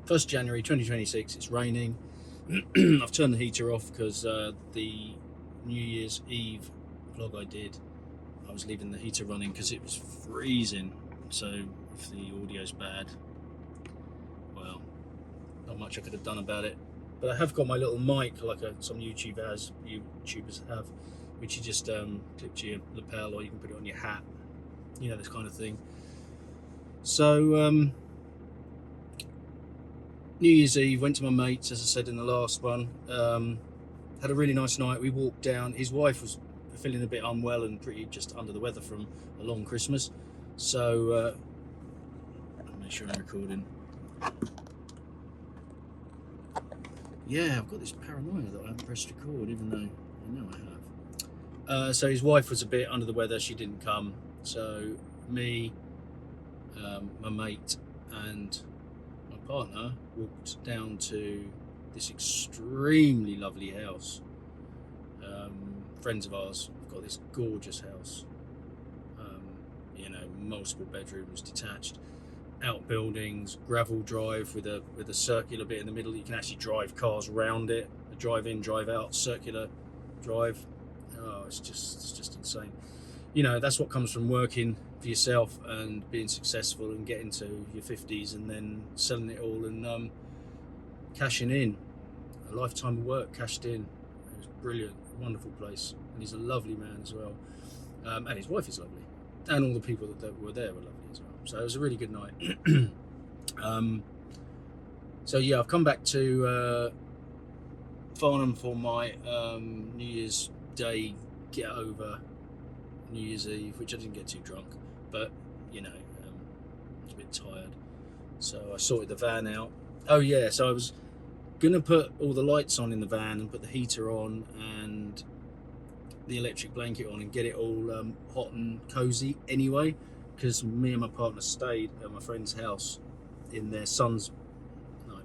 1st January 2026, it's raining. I've turned the heater off because the New Year's Eve vlog I did, I was leaving the heater running because it was freezing. So if the audio's bad, well, not much I could have done about it. But I have got my little mic like some YouTubers have, which you just clip to your lapel, or you can put it on your hat, you know, this kind of thing. So New Year's Eve, went to my mates, as I said in the last one. Had a really nice night. We walked down. His wife was feeling a bit unwell and pretty just under the weather from a long Christmas. So I'll make sure I'm recording. Yeah, I've got this paranoia that I haven't pressed record, even though I know I have. So his wife was a bit under the weather. She didn't come. So me, my mate, and my partner walked down to this extremely lovely house. Friends of ours have got this gorgeous house. You know, multiple bedrooms, detached, outbuildings, gravel drive with a circular bit in the middle. You can actually drive cars around it. A drive in, drive out, circular drive. Oh, it's just insane. You know, that's what comes from working for yourself and being successful and getting to your 50s and then selling it all and cashing in. A lifetime of work cashed in. It was brilliant, wonderful place, and he's a lovely man as well. And his wife is lovely, and all the people that were there were lovely as well. So it was a really good night. So yeah, I've come back to Farnham for my New Year's Day get over, New Year's Eve, which I didn't get too drunk, but you know, I was a bit tired. So I sorted the van out. Oh yeah, so I was gonna put all the lights on in the van and put the heater on and the electric blanket on and get it all hot and cozy anyway, because me and my partner stayed at my friend's house in their son's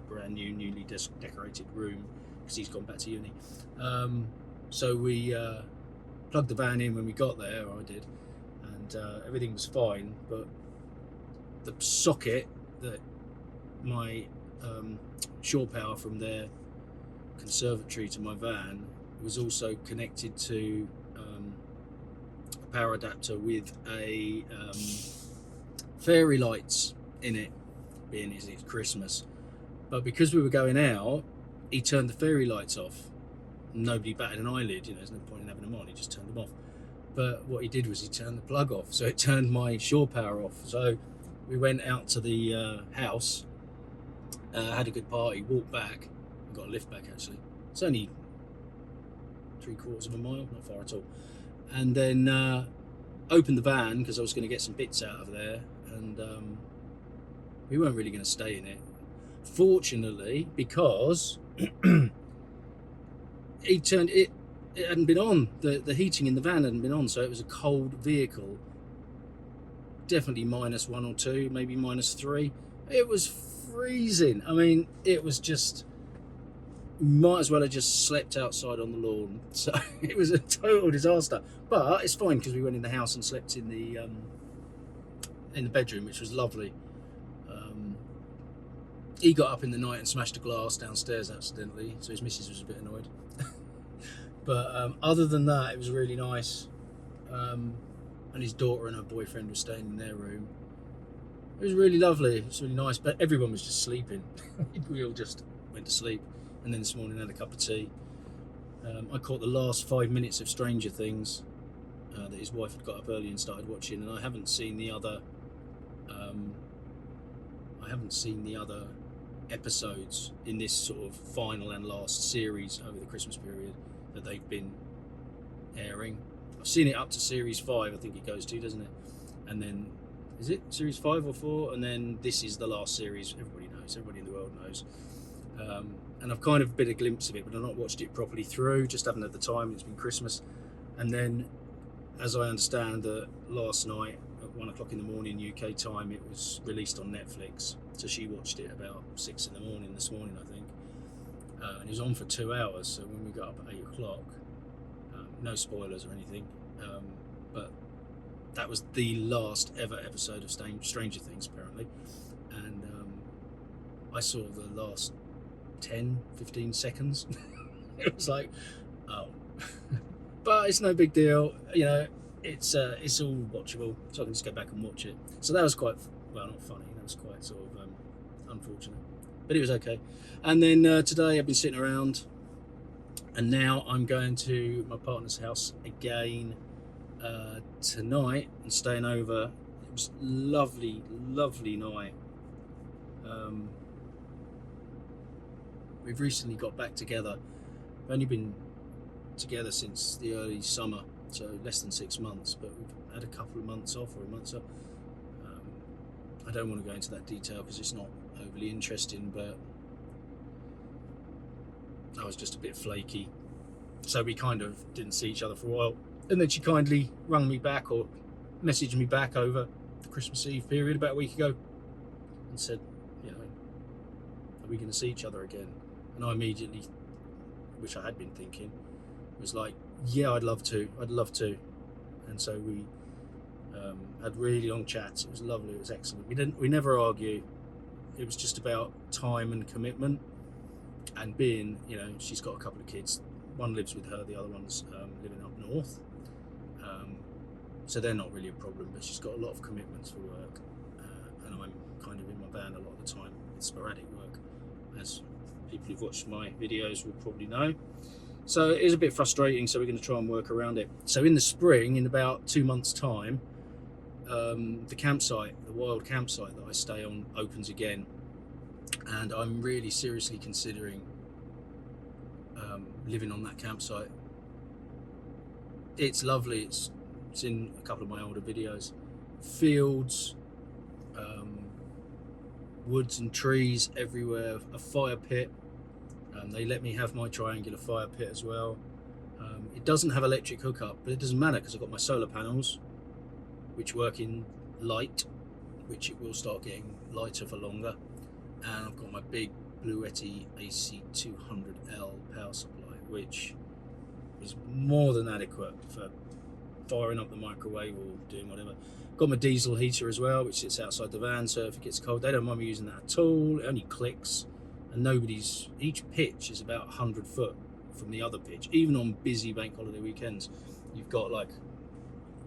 brand new, newly decorated room because he's gone back to uni. So we plugged the van in when we got there, or I did, and everything was fine, but the socket that my shore power from their conservatory to my van was also connected to a power adapter with a fairy lights in it, being it's Christmas. But because we were going out, he turned the fairy lights off. Nobody batted an eyelid, you know, there's no point in having them on, he just turned them off. But what he did was he turned the plug off, so it turned my shore power off. So we went out to the house, had a good party, walked back, got a lift back actually. It's only 3/4 of a mile, not far at all. And then opened the van because I was going to get some bits out of there, and we weren't really going to stay in it. Fortunately, because he turned it hadn't been on, the heating in the van hadn't been on, so it was a cold vehicle. Definitely -1 or 2, maybe -3. It was freezing. I mean, it was just, might as well have just slept outside on the lawn. So it was a total disaster. But it's fine because we went in the house and slept in the bedroom, which was lovely. He got up in the night and smashed a glass downstairs accidentally, so his missus was a bit annoyed. But other than that, it was really nice. And his daughter and her boyfriend were staying in their room. It was really lovely. It was really nice, but everyone was just sleeping. We all just went to sleep, and then this morning had a cup of tea. I caught the last 5 minutes of Stranger Things that his wife had got up early and started watching, and I haven't seen the other. Episodes in this sort of final and last series over the Christmas period that they've been airing. I've seen it up to series 5, I think it goes to, doesn't it? And then, is it series 5 or 4? And then this is the last series. Everybody knows, everybody in the world knows. And I've kind of been a glimpse of it, but I've not watched it properly through, just haven't had the time. It's been Christmas. And then, as I understand, that last night at 1 o'clock in the morning UK time, it was released on Netflix. So she watched it about 6 in the morning this morning, I think. And it was on for 2 hours. So when we got up at 8 o'clock, no spoilers or anything, but that was the last ever episode of Stranger Things, apparently. And I saw the last 10-15 seconds. It was like, oh. But it's no big deal, you know. It's all watchable, so I can just go back and watch it. So that was quite, well, not funny, that was quite sort of unfortunate, but it was okay. And then today I've been sitting around, and now I'm going to my partner's house again tonight and staying over. It was lovely night. We've recently got back together. We've only been together since the early summer, so less than 6 months, but we've had a couple of months off, or a month off. I don't want to go into that detail because it's not overly interesting, but I was just a bit flaky, so we kind of didn't see each other for a while, and then she kindly rung me back, or messaged me back over the Christmas Eve period about a week ago, and said, you know, are we going to see each other again? And I immediately, which I had been thinking, was like, yeah, I'd love to. And so we had really long chats. It was lovely. It was excellent. We never argue. It was just about time and commitment, and being, you know, she's got a couple of kids. One lives with her, the other one's living up north. So they're not really a problem, but she's got a lot of commitments for work, and I'm kind of in my van a lot of the time. It's sporadic work, as people who've watched my videos will probably know. So it is a bit frustrating, so we're going to try and work around it. So in the spring, in about 2 months' time, the campsite, the wild campsite that I stay on, opens again, and I'm really seriously considering living on that campsite. It's lovely. It's in a couple of my older videos. Fields, woods and trees everywhere, a fire pit. They let me have my triangular fire pit as well. It doesn't have electric hookup, but it doesn't matter because I've got my solar panels, which work in light, which it will start getting lighter for longer. And I've got my big Bluetti AC200L power supply, which is more than adequate for firing up the microwave or doing whatever. Got my diesel heater as well, which sits outside the van, so if it gets cold, they don't mind me using that at all. It only clicks, and each pitch is about 100 foot from the other pitch. Even on busy bank holiday weekends, you've got like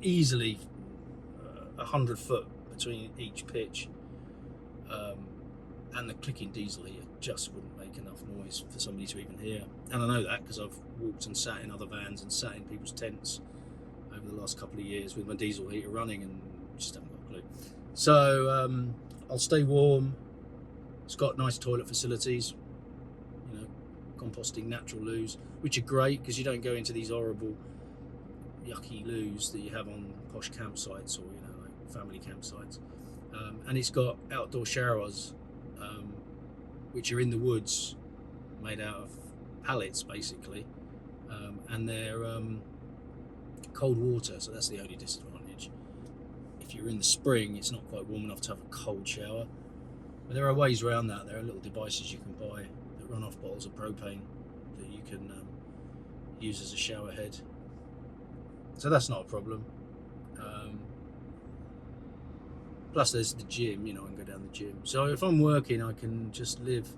easily 100 foot between each pitch, and the clicking diesel heater just wouldn't make enough noise for somebody to even hear. And I know that because I've walked and sat in other vans and sat in people's tents over the last couple of years with my diesel heater running, and just haven't got a clue. So I'll stay warm. It's got nice toilet facilities, you know, composting natural loos, which are great because you don't go into these horrible yucky loos that you have on posh campsites, or, you know, like family campsites. And it's got outdoor showers, which are in the woods, made out of pallets basically, and they're cold water, so that's the only disadvantage. If you're in the spring, it's not quite warm enough to have a cold shower, but there are ways around that. There are little devices you can buy that run off bottles of propane that you can use as a shower head, so that's not a problem. Plus there's the gym, you know, I can go down the gym. So if I'm working, I can just live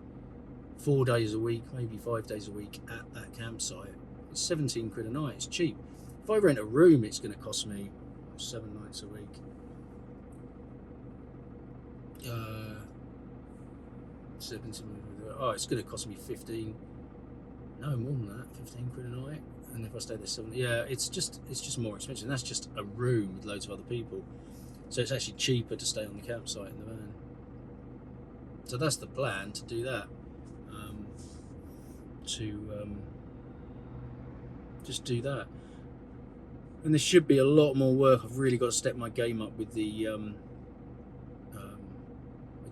4 days a week, maybe 5 days a week at that campsite. It's 17 quid a night, it's cheap. If I rent a room, it's going to cost me 7 nights a week. It's going to cost me 15, no more than that, 15 quid a night. And if I stay there 7, yeah, it's just more expensive. And that's just a room with loads of other people. So it's actually cheaper to stay on the campsite in the van. So that's the plan, to do that. Just do that. And there should be a lot more work. I've really got to step my game up with the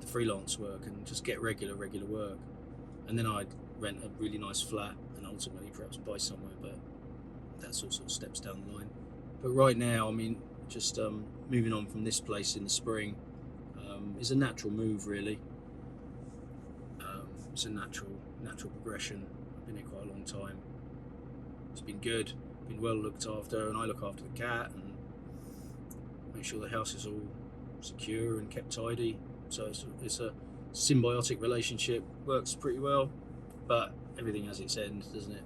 freelance work and just get regular work. And then I'd rent a really nice flat and ultimately perhaps buy somewhere, but that's all sort of steps down the line. But right now, I mean, just moving on from this place in the spring is a natural move, really. It's a natural progression. I've been here quite a long time. It's been good, been well looked after, and I look after the cat and make sure the house is all secure and kept tidy. So it's symbiotic relationship, works pretty well, but everything has its end, doesn't it?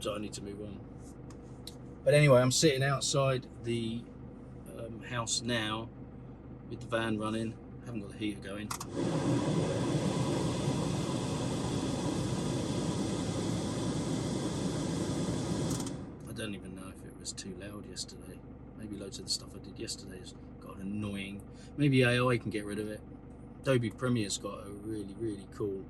So I need to move on. But anyway, I'm sitting outside the house now with the van running. I haven't got the heater going. I don't even know if it was too loud yesterday. Maybe loads of the stuff I did yesterday has got annoying. Maybe AI can get rid of it. Adobe Premiere's got a really cool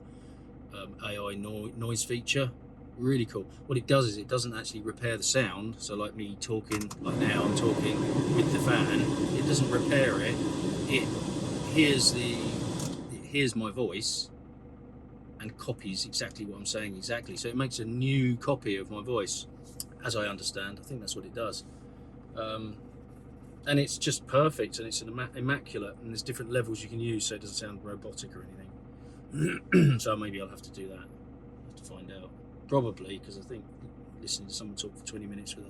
AI noise feature. Really cool. What it does is it doesn't actually repair the sound. So like me talking, like now I'm talking with the fan, it doesn't repair it. It hears my voice and copies exactly what I'm saying exactly. So it makes a new copy of my voice, as I understand. I think that's what it does. And it's just perfect, and it's immaculate, and there's different levels you can use so it doesn't sound robotic or anything. So maybe I'll have to do that. I'll have to find out. Probably, because I think listening to someone talk for 20 minutes with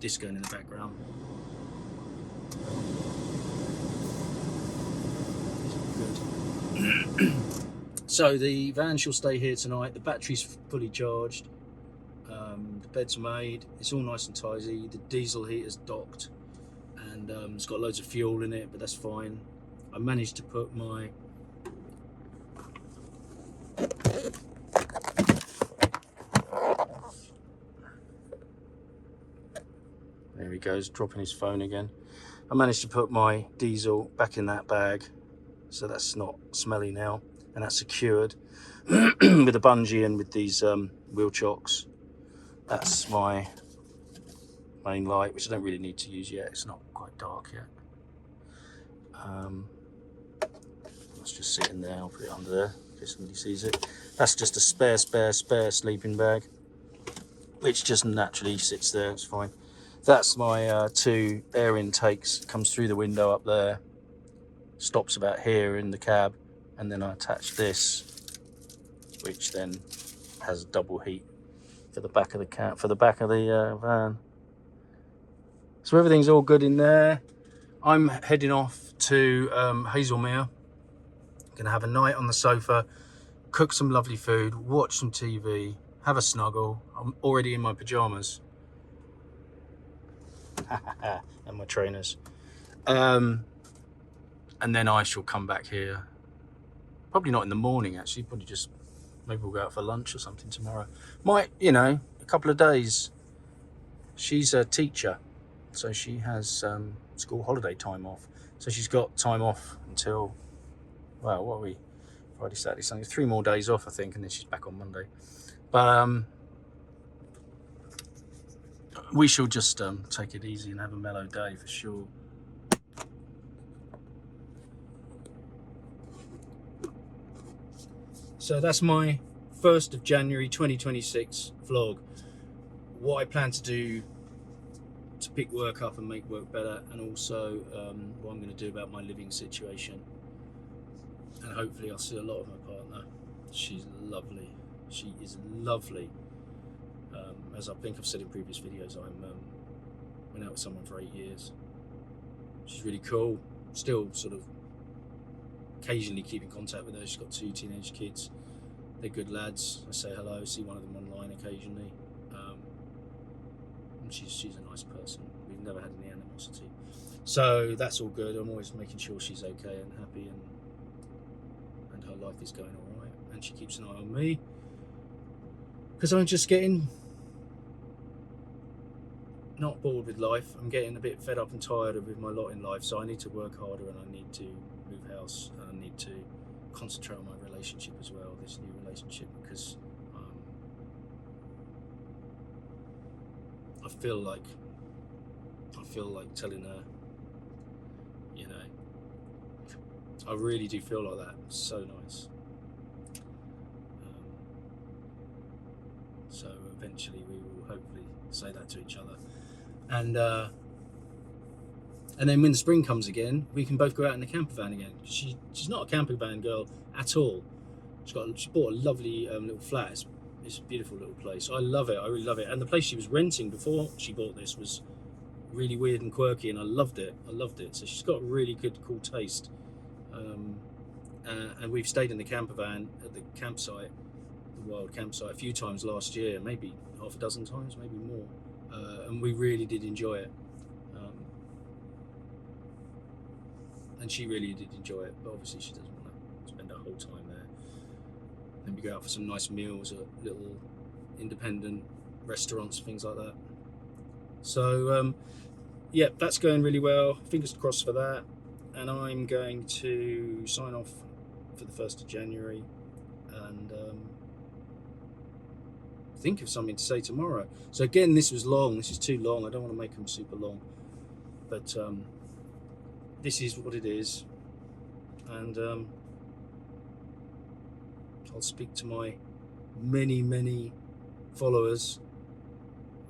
this going in the background. Good. So the van shall stay here tonight. The battery's fully charged. The bed's made. It's all nice and tidy. The diesel heater's docked, and it's got loads of fuel in it, but that's fine. I managed to put my there he goes, dropping his phone again. I managed to put my diesel back in that bag, so that's not smelly now, and that's secured with a bungee and with these wheel chocks. That's my main light, which I don't really need to use yet. It's not quite dark yet. Let's just sit in there. I'll put it under there in case somebody sees it. That's just a spare sleeping bag, which just naturally sits there. It's fine. That's my 2 air intakes. Comes through the window up there, stops about here in the cab, and then I attach this, which then has double heat for the back of the cab, for the back of the van. So everything's all good in there. I'm heading off to Hazelmere. Gonna have a night on the sofa, cook some lovely food, watch some TV, have a snuggle. I'm already in my pajamas. And my trainers. And then I shall come back here. Probably not in the morning, actually. Probably just, maybe we'll go out for lunch or something tomorrow. Might, you know, a couple of days. She's a teacher, so she has school holiday time off. So she's got time off until, well, what are we? Friday, Saturday, Sunday. 3 more days off, I think, and then she's back on Monday. But we shall just take it easy and have a mellow day for sure. So that's my 1st of January 2026 vlog. What I plan to do to pick work up and make work better, and also what I'm going to do about my living situation. And hopefully I'll see a lot of my partner. She's lovely. She is lovely. As I think I've said in previous videos, I went out with someone for 8 years. She's really cool. Still sort of occasionally keep in contact with her. She's got 2 teenage kids. They're good lads. I say hello, see one of them online occasionally. And she's a nice person. We've never had any animosity. So that's all good. I'm always making sure she's okay and happy, and her life is going all right. And she keeps an eye on me, because I'm just getting not bored with life. I'm getting a bit fed up and tired with my lot in life, so I need to work harder, and I need to move house, and I need to concentrate on my relationship as well, this new relationship, because I feel like telling her, you know, I really do feel like that. It's so nice. So eventually we will hopefully say that to each other. And then when the spring comes again, we can both go out in the camper van again. She's not a camper van girl at all. She bought a lovely little flat. It's a beautiful little place. I love it. I really love it. And the place she was renting before she bought this was really weird and quirky, and I loved it. So she's got really good, cool taste. and we've stayed in the camper van at the campsite, the wild campsite, a few times last year, maybe half a dozen times, maybe more, and we really did enjoy it. And she really did enjoy it, but obviously she doesn't want to spend her whole time there. Then we go out for some nice meals at little independent restaurants, things like that. So yeah, that's going really well. Fingers crossed for that. And I'm going to sign off for the 1st of January and think of something to say tomorrow. So again, this was long. This is too long. I don't want to make them super long, but this is what it is. And I'll speak to my many followers.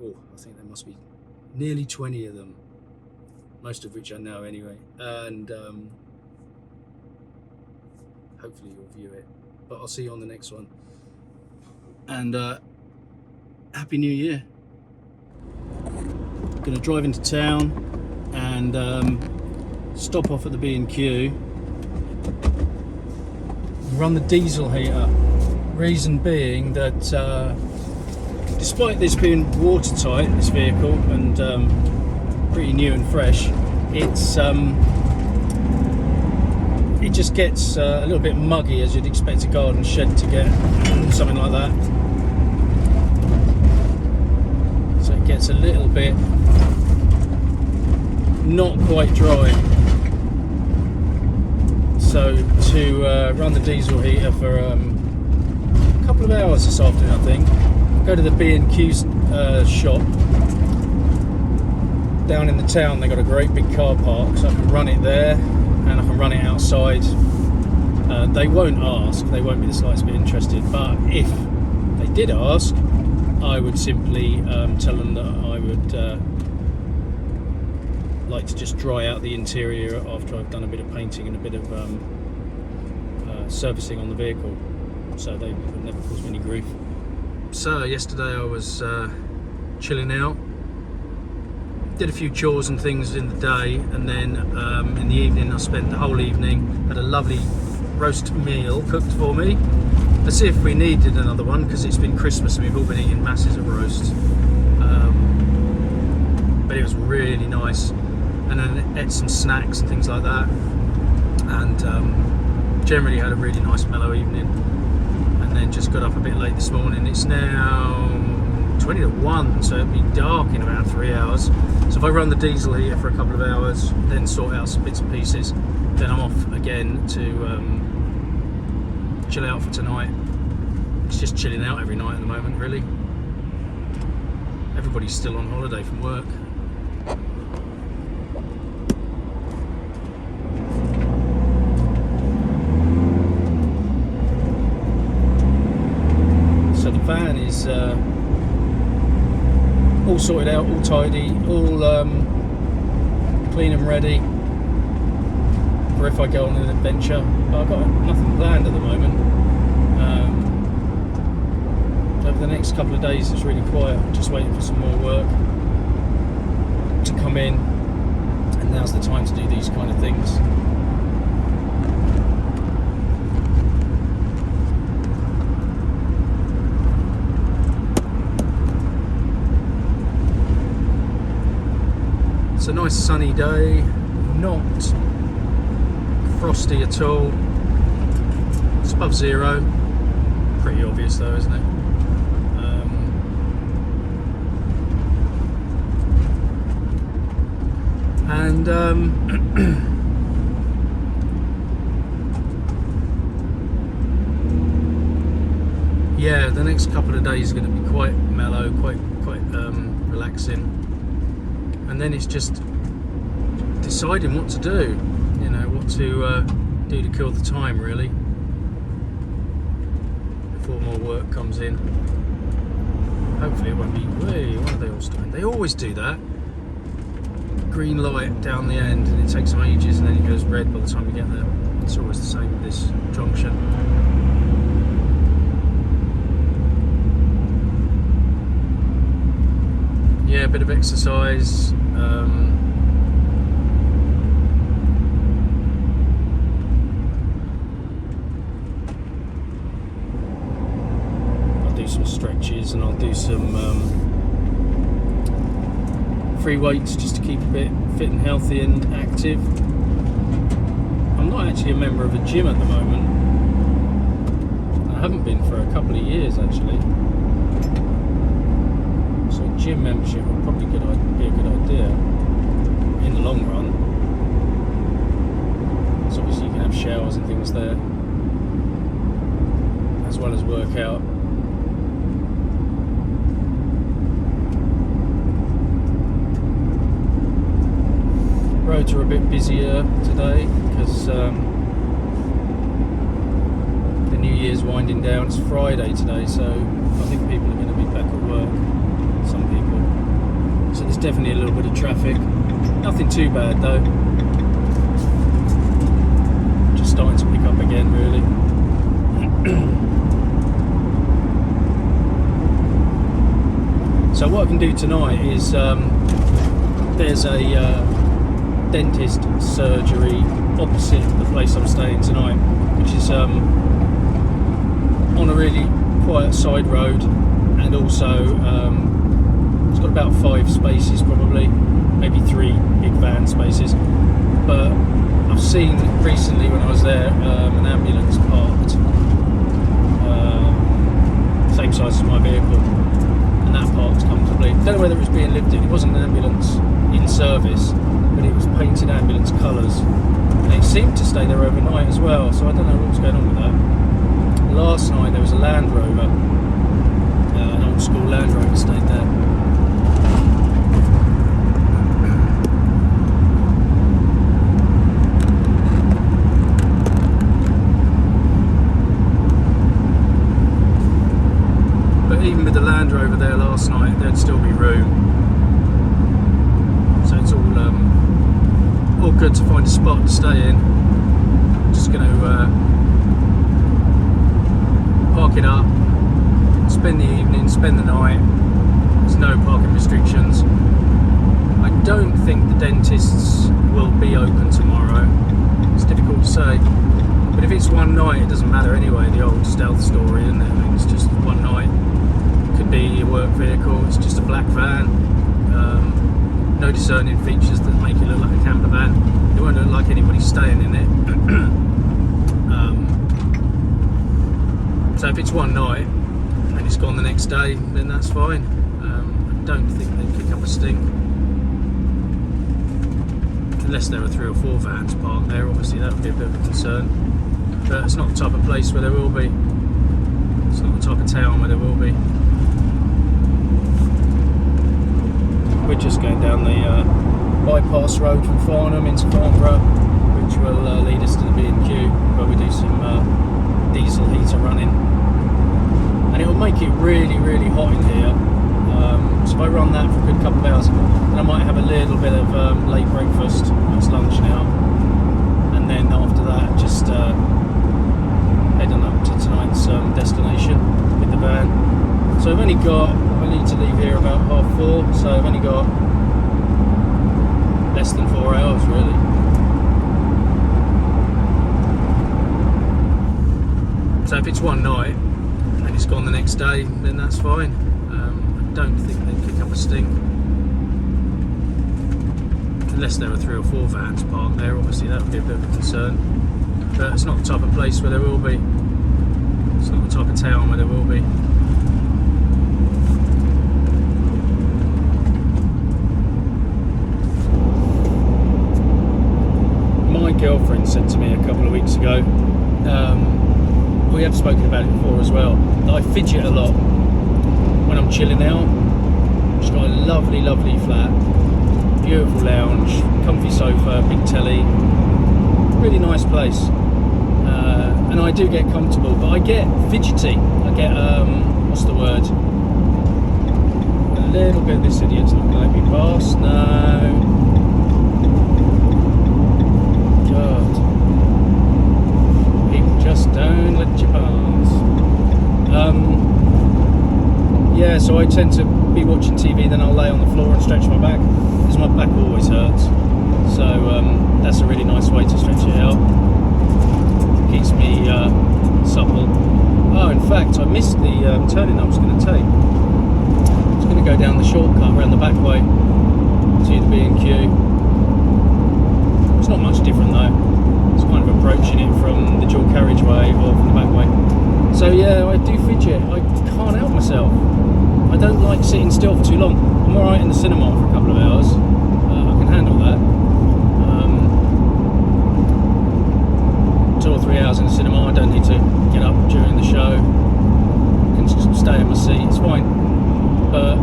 Oh, I think there must be nearly 20 of them, most of which I know anyway, and hopefully you'll view it. But I'll see you on the next one, and Happy New Year. Gonna drive into town and stop off at the B&Q, run the diesel heater. Reason being that despite this being watertight, this vehicle, and pretty new and fresh, it just gets a little bit muggy, as you'd expect a garden shed to get, something like that. So it gets a little bit not quite dry. So to run the diesel heater for a couple of hours this afternoon, I think, go to the B&Q shop down in the town. They got a great big car park, so I can run it there and I can run it outside. They won't ask, they won't be the slightest bit interested, but if they did ask, I would simply tell them that I would like to just dry out the interior after I've done a bit of painting and a bit of servicing on the vehicle, so they would never cause me any grief. So yesterday I was chilling out, did a few chores and things in the day, and then in the evening I spent the whole evening, had a lovely roast meal cooked for me, as if we needed another one, because it's been Christmas and we've all been eating masses of roast. But it was really nice, and then ate some snacks and things like that, and generally had a really nice mellow evening. And then just got up a bit late this morning. It's now 20 to 1, so it'll be dark in about 3 hours. So if I run the diesel heater for a couple of hours, then sort out some bits and pieces, then I'm off again to chill out for tonight. It's just chilling out every night at the moment, really. Everybody's still on holiday from work. So the van is all sorted out, all tidy, all clean and ready for if I go on an adventure. But I've got nothing planned at the moment. Over the next couple of days it's really quiet. I'm just waiting for some more work to come in, and now's the time to do these kind of things. It's a nice sunny day, not frosty at all. It's above zero. Pretty obvious though, isn't it? And yeah, the next couple of days are going to be quite mellow, quite relaxing. And then it's just deciding what to do, you know, what to do to kill the time, really, before more work comes in. Hopefully it won't be, wait, what are they all doing? They always do that. Green light down the end, and it takes them ages, and then it goes red by the time you get there. It's always the same with this junction. Yeah, a bit of exercise. some stretches, and I'll do some free weights just to keep a bit fit and healthy and active. I'm not actually a member of a gym at the moment. I haven't been for a couple of years actually. So gym membership would probably be a good idea in the long run. So obviously you can have showers and things there, as well as work out. Roads are a bit busier today because the New Year's winding down. It's Friday today, so I think people are going to be back at work, some people. So there's definitely a little bit of traffic. Nothing too bad though. Just starting to pick up again, really. So what I can do tonight is there's a dentist surgery opposite the place I'm staying tonight, which is on a really quiet side road, and also it's got about 5 spaces, probably maybe 3 big van spaces. But I've seen recently when I was there an ambulance parked same size as my vehicle, and that parked comfortably. Don't know whether it was being lived in. It wasn't an ambulance in service, but it was painted ambulance colours, and it seemed to stay there overnight as well, so I don't know what was going on with that. Last night there was a Land Rover, an old school Land Rover stayed there. But even with the Land Rover there last night, there'd still be room. So it's all good to find a spot to stay in. Just going to park it up, spend the evening, spend the night. There's no parking restrictions. I don't think the dentists will be open tomorrow. It's difficult to say, but if it's one night, it doesn't matter anyway. The old stealth story, isn't it? I mean, it's just one night. Could be a work vehicle. It's just a black van. No discerning features that make it look like a camper van. It won't look like anybody staying in it. So if it's one night and it's gone the next day, then that's fine. I don't think they'd kick up a stink. Unless there were 3 or 4 vans parked there, obviously that would be a bit of a concern. But it's not the type of place where there will be. It's not the type of town where there will be. We're just going down the bypass road from Farnham into Farnborough, which will lead us to the B&Q, where we do some diesel heater running. And it will make it really, really hot in here. So if I run that for a good couple of hours, then I might have a little bit of late breakfast. It's lunch now. And then after that, just head on up to tonight's destination with the van. So I need to leave here about 4:30, so I've only got less than 4 hours really. So if it's one night and it's gone the next day, then that's fine. I don't think they'd kick up a stink. Unless there were 3 or 4 vans parked there, obviously that would be a bit of a concern. But it's not the type of place where there will be. It's not the type of town where there will be. My girlfriend said to me a couple of weeks ago, we have spoken about it before as well, that I fidget a lot when I'm chilling out. She's got a lovely, lovely flat, beautiful lounge, comfy sofa, big telly, really nice place. And I do get comfortable, but I get fidgety. I get, what's the word? A little bit of this idiot's not going to let me pass. No. God. People just don't let you pass. Yeah, so I tend to be watching TV, then I'll lay on the floor and stretch my back, because my back always hurts. So that's a really nice way to stretch it out. Keeps me supple. Oh, in fact, I missed the turning I was going to take. I was going to go down the shortcut around the back way to the B&Q. It's not much different though. It's kind of approaching it from the dual carriageway or from the back way. So yeah, I do fidget. I can't help myself. I don't like sitting still for too long. I'm alright in the cinema for a couple of hours. I can handle that. 2 or 3 hours in the cinema, I don't need to get up during the show. I can just stay in my seat, it's fine. But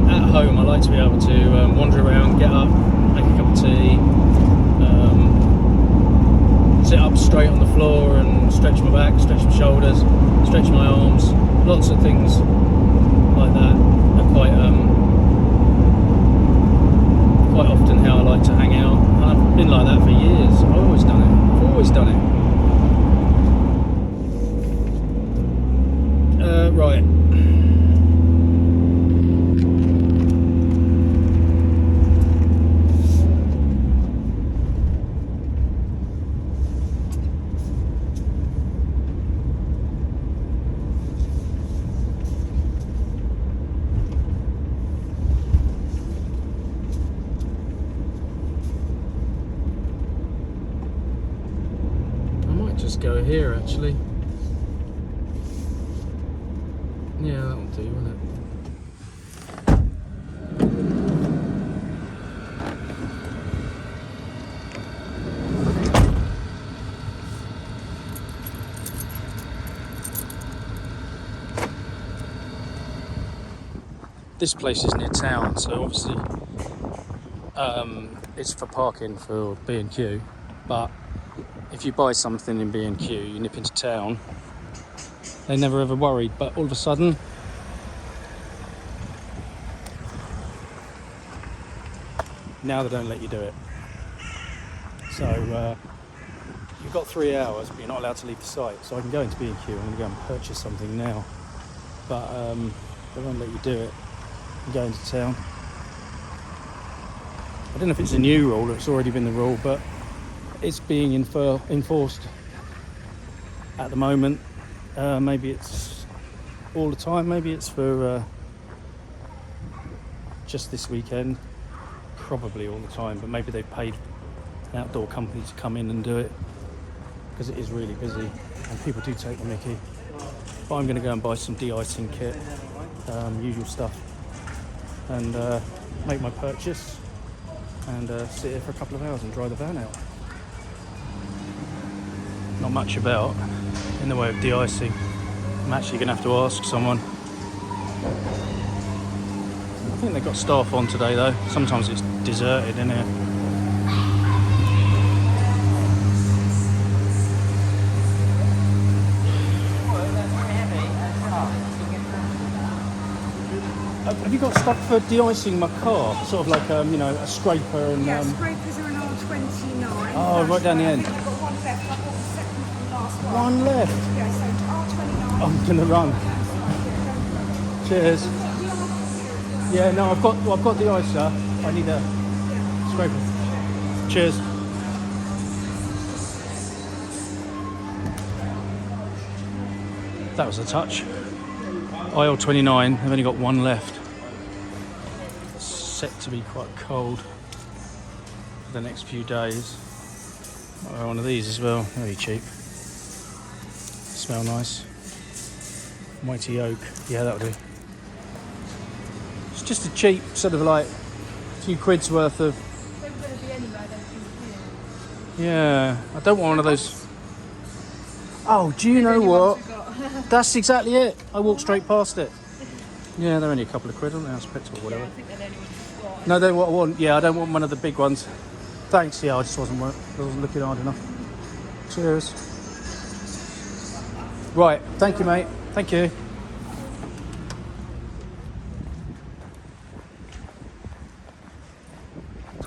at home, I like to be able to wander around, get up, make a cup of tea, sit up straight on the floor and stretch my back, stretch my shoulders, stretch my arms. Lots of things like that are quite often how I like to hang out. And I've been like that for years. I've always done it. Right. I might just go here actually. Yeah, that'll do, won't it? This place is near town, so obviously it's for parking for B&Q, but if you buy something in B&Q, you nip into town, they never ever worried, but all of a sudden now they don't let you do it. So you've got 3 hours, but you're not allowed to leave the site. So I can go into B&Q, I'm going to go and purchase something now, but they won't let you do it and go into town. I don't know if it's a new rule or it's already been the rule, but it's being enforced at the moment. Maybe it's all the time, maybe it's for just this weekend, probably all the time, but maybe they've paid an outdoor company to come in and do it because it is really busy and people do take the mickey. But I'm going to go and buy some de-icing kit, usual stuff, and make my purchase and sit here for a couple of hours and dry the van out. Not much about in the way of de-icing. I'm actually going to have to ask someone. I think they've got staff on today though. Sometimes it's deserted in here. Have you got stuff for de-icing my car? Sort of like a scraper and... Yeah, scrapers are an R29. Oh, right down the end. I've got one left. I've got the second from last one. One left? Yeah, so R29. I'm gonna run. Cheers. Yeah, no, I've got the icer. I need a scraper. Cheers. That was a touch. Aisle 29, I've only got one left. It's set to be quite cold for the next few days. I'll have one of these as well, very cheap. Smell nice. Mighty Oak, yeah, that'll do. It's just a cheap sort of like a few quid's worth of... They're going to be anywhere, don't you? Yeah, I don't want one of those. Oh, do you know what? That's exactly it. I walked straight past it. Yeah, they're only a couple of quid, aren't they? That's petrol or whatever. Yeah, I think they're the only ones you've got. No, they're what I want. Yeah, I don't want one of the big ones. Thanks. Yeah, I just wasn't looking hard enough. Cheers. Right. Thank you, mate. Thank you.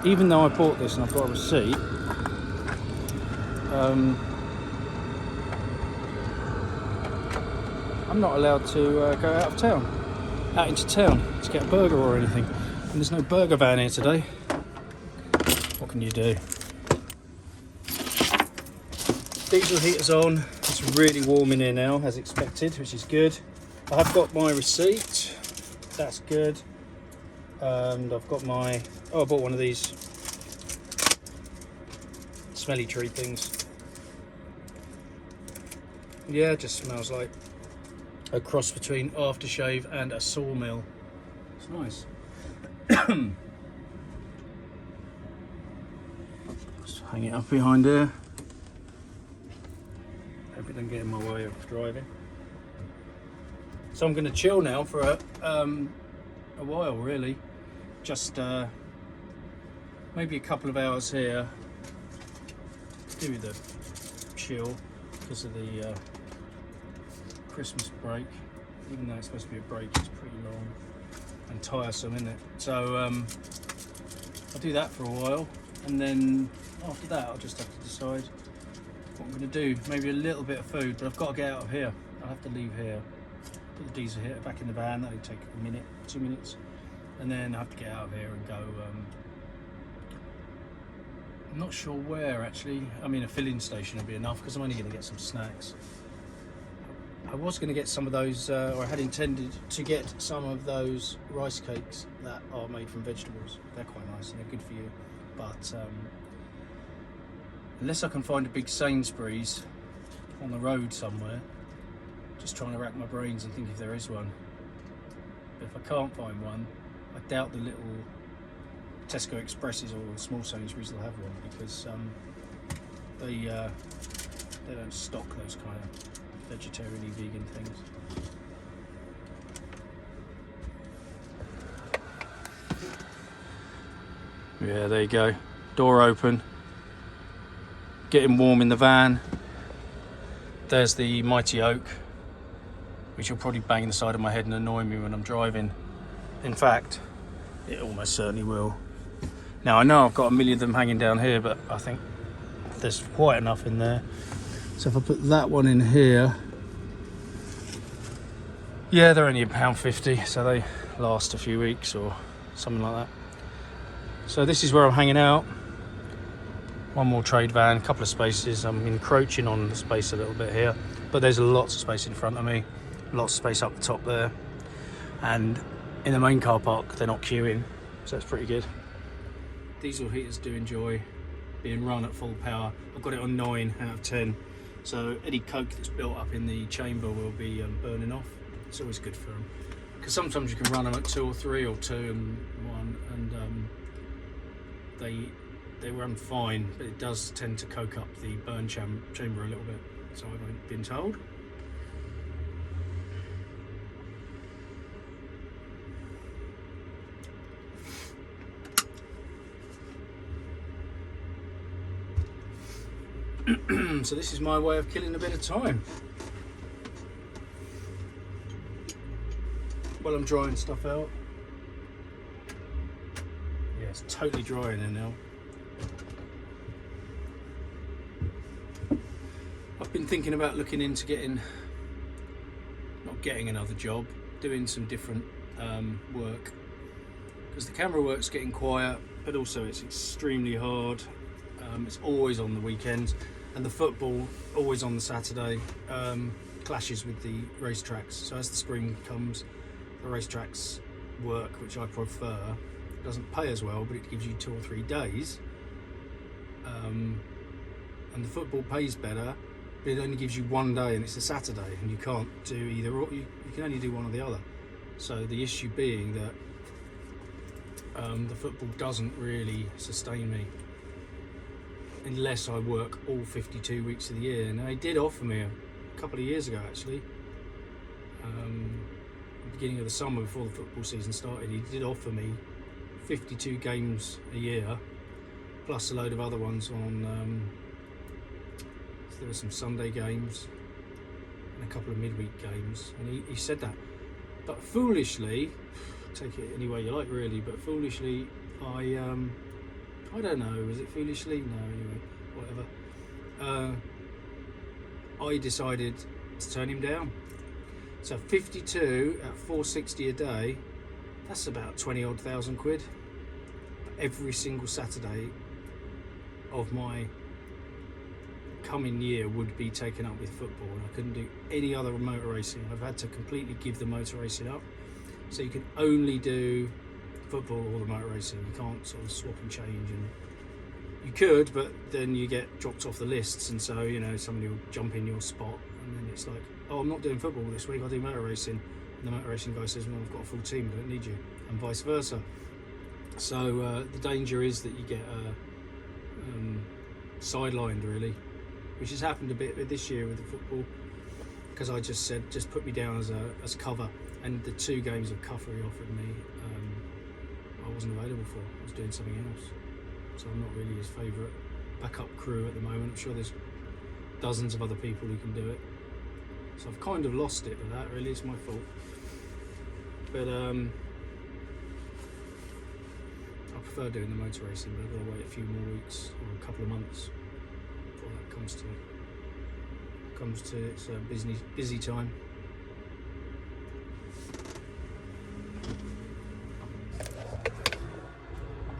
Even though I bought this and I've got a receipt, I'm not allowed to go out into town to get a burger or anything. And there's no burger van here today. What can you do? Diesel heater's on. It's really warm in here now, as expected, which is good. I have got my receipt. That's good. And I've got my... Oh, I bought one of these smelly tree things. Yeah, it just smells like a cross between aftershave and a sawmill. It's nice. Just hang it up behind here. Hope it doesn't get in my way of driving. So I'm going to chill now for a while, really. Just maybe a couple of hours here. Do the chill because of the Christmas break. Even though it's supposed to be a break, it's pretty long and tiresome, isn't it? So I'll do that for a while, and then after that I'll just have to decide what I'm going to do. Maybe a little bit of food, but I've got to get out of here. I'll have to leave here, put the diesel here back in the van. That'll take a minute, 2 minutes, and then I have to get out of here and go. I'm not sure where actually. I mean, a filling station will be enough because I'm only going to get some snacks. I was going to get some of those, or I had intended to get some of those rice cakes that are made from vegetables. They're quite nice and they're good for you. But unless I can find a big Sainsbury's on the road somewhere, just trying to rack my brains and think if there is one. But if I can't find one, I doubt the little Tesco Expresses or small Sainsbury's will have one, because they don't stock those kind of vegetarian-y vegan things. Yeah, there you go. Door open. Getting warm in the van. There's the mighty oak, which will probably bang the side of my head and annoy me when I'm driving. In fact, it almost certainly will. Now I know I've got a million of them hanging down here, but I think there's quite enough in there. So if I put that one in here, yeah, they're only £1.50, so they last a few weeks or something like that. So this is where I'm hanging out. One more trade van, a couple of spaces. I'm encroaching on the space a little bit here, but there's lots of space in front of me, lots of space up the top there. And in the main car park, they're not queuing, so it's pretty good. Diesel heaters do enjoy being run at full power. I've got it on 9 out of 10. So any coke that's built up in the chamber will be burning off. It's always good for them, because sometimes you can run them at 2 or 3 or 2 and 1, and they run fine, but it does tend to coke up the burn chamber a little bit, so I've been told. So this is my way of killing a bit of time while I'm drying stuff out. Yeah, it's totally dry in there now. I've been thinking about looking into not getting another job, doing some different work, because the camera work's getting quiet, but also it's extremely hard. It's always on the weekends, and the football always on the Saturday. Clashes with the racetracks. So as the spring comes, the racetracks work, which I prefer. It doesn't pay as well, but it gives you 2 or 3 days. And the football pays better, but it only gives you 1 day, and it's a Saturday, and you can't do either, or you can only do one or the other. So the issue being that the football doesn't really sustain me unless I work all 52 weeks of the year. Now, he did offer me a couple of years ago, actually, at the beginning of the summer before the football season started. He did offer me 52 games a year, plus a load of other ones on, so there were some Sunday games and a couple of midweek games, and he said that. But foolishly, take it any way you like really, but foolishly, I don't know, was it foolishly? No, anyway, whatever. I decided to turn him down. So 52 at 460 a day, that's about 20 odd thousand quid every single Saturday of my coming year would be taken up with football, and I couldn't do any other motor racing. I've had to completely give the motor racing up. So you can only do football or the motor racing. You can't sort of swap and change, and you could, but then you get dropped off the lists, and so, you know, somebody will jump in your spot, and then it's like, oh, I'm not doing football this week, I'll do motor racing. And the motor racing guy says, well, I've got a full team, I don't need you, and vice versa. So the danger is that you get sidelined, really, which has happened a bit this year with the football, because I just said, just put me down as cover, and the 2 games of cover he offered me, I wasn't available for. I was doing something else, so I'm not really his favourite backup crew at the moment. I'm sure there's dozens of other people who can do it, so I've kind of lost it with that, really. It's my fault, but I prefer doing the motor racing, but I've got to wait a few more weeks or a couple of months before that comes to its busy time.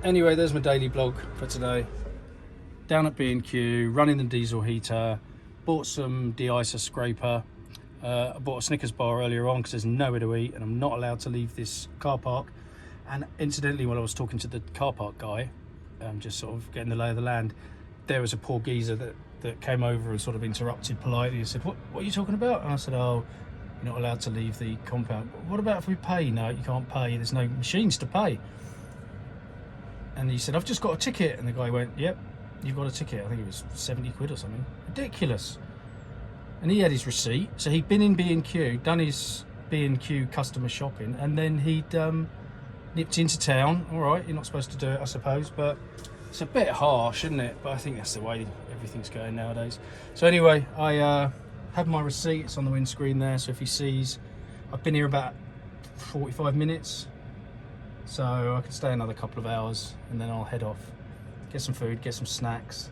Anyway, there's my daily blog for today. Down at B&Q, running the diesel heater, bought some de-icer scraper. I bought a Snickers bar earlier on because there's nowhere to eat and I'm not allowed to leave this car park. And incidentally, while I was talking to the car park guy, just sort of getting the lay of the land, there was a poor geezer that came over and sort of interrupted politely and said, what are you talking about? And I said, oh, you're not allowed to leave the compound. What about if we pay? No, you can't pay. There's no machines to pay. And he said, I've just got a ticket. And the guy went, yep, you've got a ticket. I think it was 70 quid or something. Ridiculous. And he had his receipt. So he'd been in B&Q, done his B&Q customer shopping, and then he'd nipped into town. All right, you're not supposed to do it, I suppose, but it's a bit harsh, isn't it? But I think that's the way everything's going nowadays. So anyway, I have my receipt. It's on the windscreen there. So if he sees, I've been here about 45 minutes. So I can stay another couple of hours and then I'll head off, get some food, get some snacks,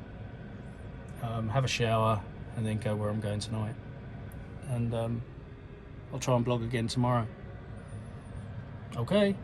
have a shower, and then go where I'm going tonight. And I'll try and blog again tomorrow. Okay.